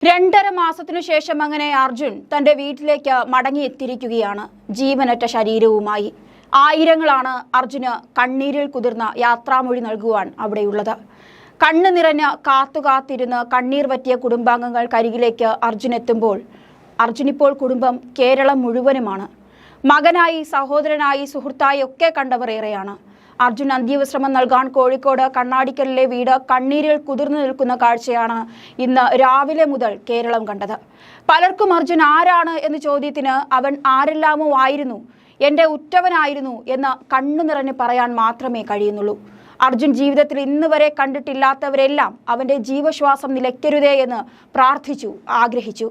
2.5 മാസത്തിനു ശേഷം അങ്ങനെ അർജുൻ തന്റെ വീട്ടിലേക്ക് മടങ്ങിയെത്തിയിരിക്കുകയാണ് ജീവനറ്റ ശരീരവുമായി. ആയിരങ്ങളാണ് അർജുന് കണ്ണീരിൽ കുതിർന്ന യാത്രാമൊഴി നൽകുവാൻ അവിടെയുള്ളത്. കണ്ണു നിറഞ്ഞ് കാത്തുകാത്തിരുന്ന് കണ്ണീർ വറ്റിയ കുടുംബാംഗങ്ങൾക്കരികിലേക്ക് അർജുൻ എത്തുമ്പോൾ അർജുനിപ്പോൾ കുടുംബം കേരളം മുഴുവനുമാണ്. മകനായി, സഹോദരനായി, സുഹൃത്തായി ഒക്കെ കണ്ടവർ ഏറെയാണ്. അർജുൻ അന്ത്യവിശ്രമം നൽകാൻ കോഴിക്കോട് കണ്ണാടിക്കലിലെ വീട് കണ്ണീരിൽ കുതിർന്നു നിൽക്കുന്ന കാഴ്ചയാണ് ഇന്ന് രാവിലെ മുതൽ കേരളം കണ്ടത്. പലർക്കും അർജുൻ ആരാണ് എന്ന ചോദ്യത്തിന് അവൻ ആരെല്ലാമോ ആയിരുന്നു, എൻ്റെ ഉറ്റവനായിരുന്നു എന്ന് കണ്ണു നിറഞ്ഞ് പറയാൻ മാത്രമേ കഴിയുന്നുള്ളൂ. അർജുൻ ജീവിതത്തിൽ ഇന്ന് വരെ കണ്ടിട്ടില്ലാത്തവരെല്ലാം അവൻ്റെ ജീവശ്വാസം നിലയ്ക്കരുതേ എന്ന് പ്രാർത്ഥിച്ചു, ആഗ്രഹിച്ചു.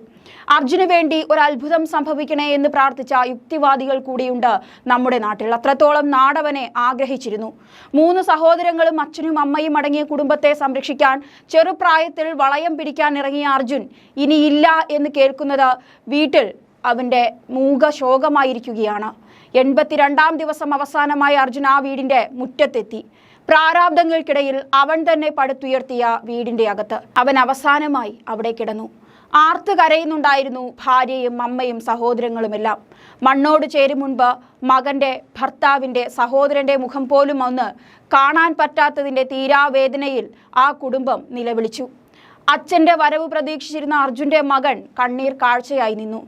അർജുന് വേണ്ടി ഒരു അത്ഭുതം സംഭവിക്കണേ എന്ന് പ്രാർത്ഥിച്ച യുക്തിവാദികൾ കൂടിയുണ്ട് നമ്മുടെ നാട്ടിൽ. അത്രത്തോളം നാടവനെ ആഗ്രഹിച്ചിരുന്നു. 3 സഹോദരങ്ങളും അച്ഛനും അമ്മയും അടങ്ങിയ കുടുംബത്തെ സംരക്ഷിക്കാൻ ചെറുപ്രായത്തിൽ വളയം പിടിക്കാൻ ഇറങ്ങിയ അർജുൻ ഇനിയില്ല എന്ന് കേൾക്കുന്നത് വീട്ടിൽ അവൻ്റെ മൂകശോകമായിരിക്കുകയാണ്. 82ാം ദിവസം അവസാനമായി അർജുൻ ആ വീടിൻ്റെ മുറ്റത്തെത്തി. പ്രാരാബ്ദങ്ങൾക്കിടയിൽ അവൻ തന്നെ പടുത്തുയർത്തിയ വീടിൻ്റെ അകത്ത് അവൻ അവസാനമായി അവിടെ കിടന്നു. ആർത്ത് കരയുന്നുണ്ടായിരുന്നു ഭാര്യയും അമ്മയും സഹോദരങ്ങളുമെല്ലാം. മണ്ണോട് ചേരും മുൻപ് മകൻ്റെ, ഭർത്താവിൻ്റെ, സഹോദരൻ്റെ മുഖം പോലും ഒന്ന് കാണാൻ പറ്റാത്തതിൻ്റെ തീരാവേദനയിൽ ആ കുടുംബം നിലവിളിച്ചു. അച്ഛൻ്റെ വരവ് പ്രതീക്ഷിച്ചിരുന്ന അർജുൻ്റെ മകൻ കണ്ണീർ കാഴ്ചയായി നിന്നു.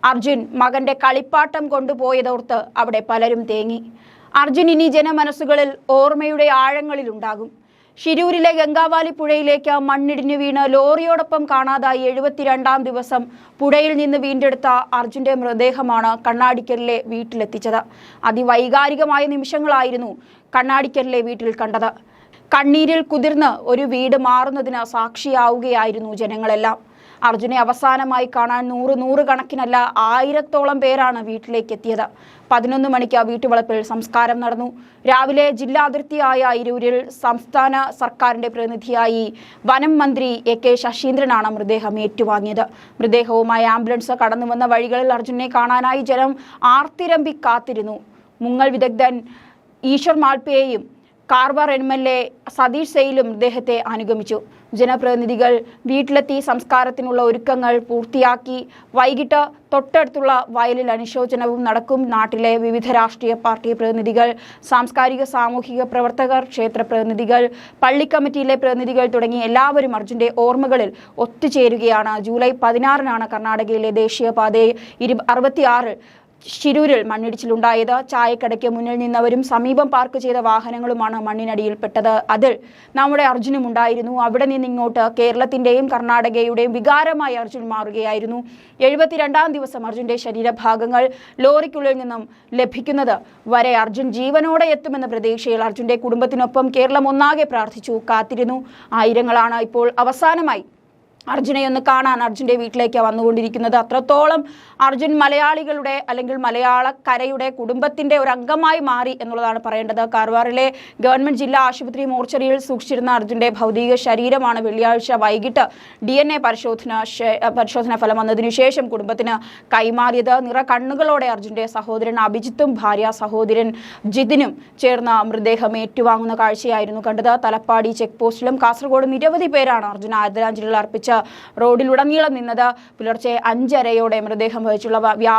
അർജുൻ മകൻ്റെ കളിപ്പാട്ടം കൊണ്ടുപോയതോർത്ത് അവിടെ പലരും തേങ്ങി. അർജുൻ ഇനി ജനമനസ്സുകളിൽ ഓർമ്മയുടെ ആഴങ്ങളിൽ ഉണ്ടാകും. ഷിരൂരിലെ ഗംഗാവാലി പുഴയിലേക്ക് മണ്ണിടിഞ്ഞു വീണ് ലോറിയോടൊപ്പം കാണാതായി 72ാം ദിവസം പുഴയിൽ നിന്ന് വീണ്ടെടുത്ത അർജുൻ്റെ മൃതദേഹമാണ് കണ്ണാടിക്കലിലെ വീട്ടിലെത്തിച്ചത്. അതിവൈകാരികമായ നിമിഷങ്ങളായിരുന്നു കണ്ണാടിക്കലിലെ വീട്ടിൽ കണ്ടത്. കണ്ണീരിൽ കുതിർന്ന് ഒരു വീട് മാറുന്നതിന് സാക്ഷിയാവുകയായിരുന്നു ജനങ്ങളെല്ലാം. അർജുനെ അവസാനമായി കാണാൻ നൂറുകണക്കിനല്ല 1000ത്തോളം പേരാണ് വീട്ടിലേക്ക് എത്തിയത്. 11 മണിക്ക് വീട്ടുവളപ്പിൽ സംസ്കാരം നടന്നു. രാവിലെ ജില്ലാ അതിർത്തിയായ ഇരൂരിൽ സംസ്ഥാന സർക്കാരിൻ്റെ പ്രതിനിധിയായി വനം മന്ത്രി AK ശശീന്ദ്രനാണ് മൃതദേഹം ഏറ്റുവാങ്ങിയത്. മൃതദേഹവുമായി ആംബുലൻസ് കടന്നു വന്ന വഴികളിൽ അർജുനെ കാണാനായി ജനം ആർത്തിരമ്പി കാത്തിരുന്നു. മുങ്ങൽ വിദഗ്ധൻ ഈശ്വർ മാൽപ്പയെയും കാർവാർ MLA സതീഷ് സെയിലും മൃതദേഹത്തെ അനുഗമിച്ചു. ജനപ്രതിനിധികൾ വീട്ടിലെത്തി സംസ്കാരത്തിനുള്ള ഒരുക്കങ്ങൾ പൂർത്തിയാക്കി. വൈകിട്ട് തൊട്ടടുത്തുള്ള വയലിൽ അനുശോചനവും നടക്കും. നാട്ടിലെ വിവിധ രാഷ്ട്രീയ പാർട്ടി പ്രതിനിധികൾ, സാംസ്കാരിക സാമൂഹിക പ്രവർത്തകർ, ക്ഷേത്ര പ്രതിനിധികൾ, പള്ളി കമ്മിറ്റിയിലെ പ്രതിനിധികൾ തുടങ്ങി എല്ലാവരും അർജുൻ്റെ ഓർമ്മകളിൽ ഒത്തുചേരുകയാണ്. ജൂലൈ 16-നാണ് കർണാടകയിലെ ദേശീയപാത 66 ഷിരൂരിൽ മണ്ണിടിച്ചിലുണ്ടായത്. ചായക്കടയ്ക്ക് മുന്നിൽ നിന്നവരും സമീപം പാർക്ക് ചെയ്ത വാഹനങ്ങളുമാണ് മണ്ണിനടിയിൽപ്പെട്ടത്. അതിൽ നമ്മുടെ അർജുനും ഉണ്ടായിരുന്നു. അവിടെ നിന്നിങ്ങോട്ട് കേരളത്തിൻ്റെയും കർണാടകയുടെയും വികാരമായി അർജുൻ മാറുകയായിരുന്നു. 72ാം ദിവസം അർജുൻ്റെ ശരീരഭാഗങ്ങൾ ലോറിക്കുള്ളിൽ നിന്നും ലഭിക്കുന്നത് വരെ അർജുൻ ജീവനോടെ എത്തുമെന്ന പ്രതീക്ഷയിൽ അർജുൻ്റെ കുടുംബത്തിനൊപ്പം കേരളം ഒന്നാകെ പ്രാർത്ഥിച്ചു, കാത്തിരുന്നു. ആയിരങ്ങളാണ് ഇപ്പോൾ അവസാനമായി അർജുനെ ഒന്ന് കാണാൻ അർജുൻ്റെ വീട്ടിലേക്ക് വന്നുകൊണ്ടിരിക്കുന്നത്. അത്രത്തോളം അർജുൻ മലയാളികളുടെ അല്ലെങ്കിൽ മലയാളക്കരയുടെ കുടുംബത്തിൻ്റെ ഒരു അംഗമായി മാറി എന്നുള്ളതാണ് പറയേണ്ടത്. കാർവാറിലെ ഗവൺമെൻറ് ജില്ലാ ആശുപത്രി മോർച്ചറിയിൽ സൂക്ഷിച്ചിരുന്ന അർജുൻ്റെ ഭൗതിക ശരീരമാണ് വെള്ളിയാഴ്ച വൈകിട്ട് DNA പരിശോധന ഫലം വന്നതിനു ശേഷം കുടുംബത്തിന് കൈമാറിയത്. കണ്ണുകളോടെ അർജുൻ്റെ സഹോദരൻ അഭിജിത്തും ഭാര്യ സഹോദരൻ ജിതിനും ചേർന്ന മൃതദേഹം ഏറ്റുവാങ്ങുന്ന കാഴ്ചയായിരുന്നു കണ്ടത്. തലപ്പാടി ചെക്ക് പോസ്റ്റിലും കാസർഗോഡ് നിരവധി പേരാണ് അർജുന ആദരാഞ്ജലികൾ അർപ്പിച്ച റോഡിലുടനീളം നിന്നത്. പുലർച്ചെ 5:30 മൃതദേഹം വഹിച്ചുള്ള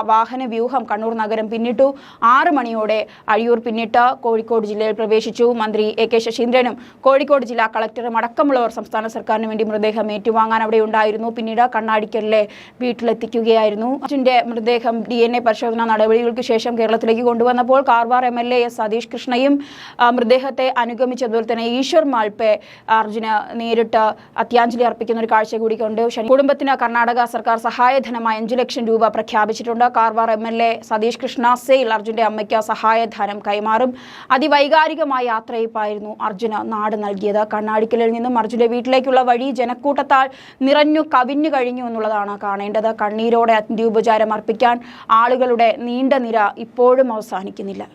വാഹന വ്യൂഹം കണ്ണൂർ നഗരം പിന്നിട്ടു. 6 മണിയോടെ അഴിയൂർ പിന്നിട്ട് കോഴിക്കോട് ജില്ലയിൽ പ്രവേശിച്ചു. മന്ത്രി AK ശശീന്ദ്രനും കോഴിക്കോട് ജില്ലാ കളക്ടറും അടക്കമുള്ളവർ സംസ്ഥാന സർക്കാരിന് വേണ്ടി മൃതദേഹം ഏറ്റുവാങ്ങാൻ അവിടെ ഉണ്ടായിരുന്നു. പിന്നീട് കണ്ണാടിക്കലിലെ വീട്ടിലെത്തിക്കുകയായിരുന്നു. അർജുൻ്റെ മൃതദേഹം DNA പരിശോധന നടപടികൾക്ക് ശേഷം കേരളത്തിലേക്ക് കൊണ്ടുവന്നപ്പോൾ കാർവാർ MLA സതീഷ് കൃഷ്ണയും മൃതദേഹത്തെ അനുഗമിച്ചതുപോലെ തന്നെ ഈശ്വർ മാൽപ്പെ അർജുന് നേരിട്ട് അത്യാഞ്ജലി അർപ്പിക്കുന്ന ഒരു കാഴ്ച കൂടി കൊണ്ട് കുടുംബത്തിന് കർണാടക സർക്കാർ സഹായധനമായി 5 ലക്ഷം രൂപ പ്രഖ്യാപിച്ചിട്ടുണ്ട്. കാർവാർ MLA സതീഷ് കൃഷ്ണ സെയിൽ അർജുൻ്റെ അമ്മയ്ക്ക് സഹായധനം കൈമാറും. അതിവൈകാരികമായ യാത്രയപ്പായിരുന്നു അർജുന നാട് നൽകിയത്. കണ്ണാടിക്കലിൽ നിന്നും അർജുൻ്റെ വീട്ടിലേക്കുള്ള വഴി ജനക്കൂട്ടത്താൽ നിറഞ്ഞു കവിഞ്ഞു കഴിഞ്ഞു എന്നുള്ളതാണ് കാണേണ്ടത്. കണ്ണീരോടെ അന്ത്യോപചാരം അർപ്പിക്കാൻ ആളുകളുടെ നീണ്ട നിര ഇപ്പോഴും അവസാനിക്കുന്നില്ല.